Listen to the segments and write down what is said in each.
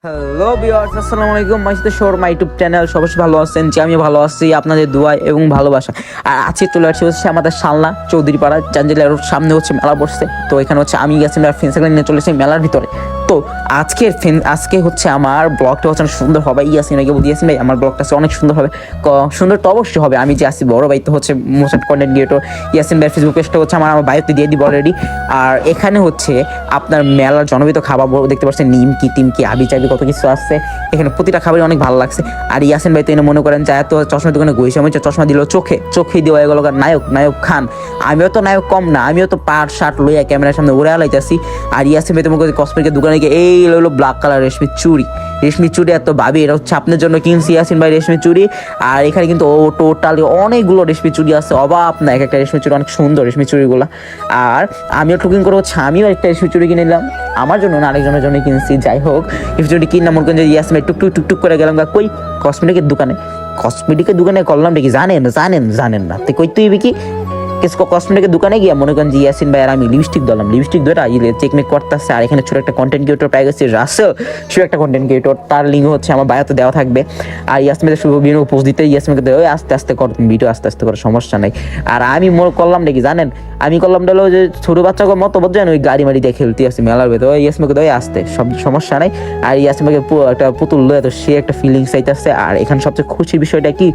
Hello viewers, আসসালামু আলাইকুম। মাইসিতে শোর মাই ইউটিউব চ্যানেল। সবাই ভালো আছেন? যে আমি ভালো আছি আপনাদের দোয়া এবং ভালোবাসা। আর আজকে চলে আসছে হচ্ছে আমাদের সালনা চৌধুরী পাড়া জাঞ্জিলা রোড সামনে হচ্ছে মেলা বসছে। তো এখানে হচ্ছে আমি গেছি ফ্রেন্ডস নিয়ে চলে এসেছি মেলার ভিতরে। তো আজকে হচ্ছে আমার ব্লগটা হচ্ছে অনেক সুন্দর হবে। ইয়াসিন আগে দিয়েছেন ভাই, আমার ব্লগটা অনেক সুন্দর হবে। সুন্দর তো অবশ্যই হবে। আমি যে আসি বড় ভাই তো হচ্ছে মোস্ট কন্টেন্ট ক্রিয়েটর ইয়াসিন ভাই ফেসবুক পেজটা হচ্ছে আমার বায়োতে দিয়ে দিব অলরেডি। আর এখানে হচ্ছে আপনার মেলার জনপ্রিয় খাবার দেখতে পাচ্ছেন, নিমকি টিমকি আবি চাবি কত কিছু আছে এখানে। প্রতিটা খাবারই অনেক ভালো লাগছে। আর ইয়াসিন ভাই তো এনে মনে করেন যায় তো চশমার দোকানে গইছে, আমি চশমা দিল চোখে দেওয়া এগুলো নায়ক খান। আমিও তো নায়ক কম না, আমিও তো পাট শার্ট লইয়া ক্যামেরার সামনে উড়ে আলাইতেছি। আর ইয়াসিন ভাই তোমাকে কসমেটিকের দোকানে গিয়ে এই হলো ব্ল্যাক কালার রেশমি চুড়ি এত ভাবি এটা হচ্ছে আপনার জন্য কিনছি ইয়াসিন ভাই রেশমি চুড়ি। আর এখানে কিন্তু টোটালি অনেকগুলো রেশমি চুড়ি আছে, অভাব না। একটা রেশমি চুড়ি অনেক সুন্দর রেশমি চুড়িগুলো। আর আমিও টুকিং করে হচ্ছে আমিও একটা রেশমি চুড়ি কিনে নিলাম, আমার জন্য না আরেকজনের জন্য কিনছি। যাই হোক, রেশমি চুড়ি কিনা মনে করেন যে ইয়াসিন ভাই টুকটুক করে গেলাম কই কসমেটিকের দোকানে করলাম নাকি জানেন না তো কই তুই কি কসমেটিকের দোকানে গিয়ে মনে করেন যে ইয়াসিন ভাই আর আমি লিপস্টিক ধরা চেকমেক করতেছে। আর এখানে ছোট একটা কন্টেন্ট ক্রিয়েটর পাই গেছে, রাসেল, সে একটা কন্টেন্ট ক্রিয়েটর, তার লিঙ্ক হচ্ছে আমার বায়োতে দেওয়া থাকবে। আর ইয়াসিন ভাই শুভ বিভিন্ন পোস্ট দিতে ইয়াসিনকে দেয় আস্তে আস্তে কর ভিডিও, আস্তে আস্তে করে সমস্যা নাই। আর আমি করলাম নাকি জানেন, আমি করলাম হলো যে ছোট বাচ্চাকে মতো বোঝেন ওই গাড়ি মাড়ি দিয়ে খেলতে আসি মেলার ভেতরে, ওই ইয়াসিনকে দেয় আসতে সব সমস্যা নাই। আর ইয়াসিন ভাইকে একটা পুতুল লয়ে তো সে একটা ফিলিংস চাইতেছে। আর এখানে সবচেয়ে খুশির বিষয়টা কি,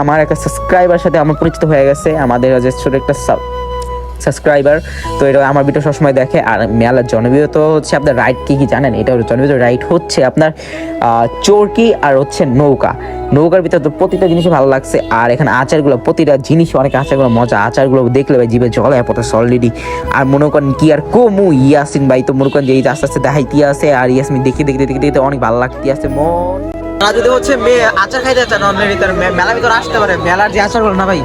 আমার একটা সাবস্ক্রাইবার সাথে আমার পরিচিত হয়ে গেছে, আমাদের যে ছোট একটা সাবস্ক্রাইবার। তো এটা আমার ভিডিও সবসময় দেখে। আর মেলার জনপ্রিয় তো হচ্ছে আপনার রাইড কি জানেন, এটা জনপ্রিয় রাইড হচ্ছে আপনার চরকি আর হচ্ছে নৌকার ভিতরে তো প্রতিটা জিনিসই ভালো লাগছে। আর এখানে আচারগুলো, প্রতিটা জিনিস অনেক আচারগুলো মজা, আচারগুলো দেখলে ভাই জিভে জল হয় পড়তেছে অলরেডি। আর মনে করেন কি আর কমু, ইয়াসিন ভাই তো মনে করেন যে এই আস্তে আস্তে দেখাইতে আছে। আর ইয়াসমিন দেখতে অনেক ভালো লাগতে আছে মন। যদি হচ্ছে মেয়ে আচার খাইতে চান অন্যের ভিতরে মেলার ভিতরে আসতে পারে, মেলার যে আচারগুলো না ভাই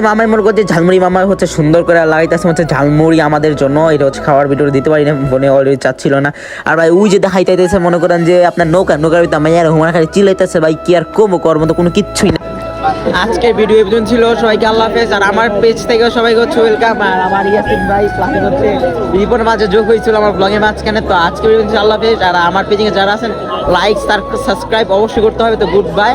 মামাই মনে করছে ঝালমুড়ি, মামা হচ্ছে সুন্দর করে লাগাইতেছে হচ্ছে ঝালমুড়ি আমাদের জন্য। এটা হচ্ছে খাওয়ার ভিডিও দিতে পারি না, ফোনে অলরেডি চাচ্ছিল না। আর ভাই ওই যে দেখাইতেছে মনে করেন যে আপনার নৌকার ভিতরে মাইয়ার হুমার খালি চিলাইতেছে ভাই, কি আর কমো কর মতো কোনো কিচ্ছুই না। আজকের ভিডিও এই পর্যন্ত ছিল, সবাইকে আল্লাহ হাফেজ। আর আমার পেজ থেকে সবাইকে হচ্ছে ওয়েলকাম। আর আমার ইয়াসিন ভাই ক্লাসে হচ্ছে রিপোর্টের মাঝে যোগ হয়েছিল আমার ব্লগের মাঝখানে। তো আজকে ভিডিও আল্লাহ হাফেজ। আর আমার পেজে যারা আছেন লাইক সাবস্ক্রাইব অবশ্যই করতে হবে। তো গুড বাই।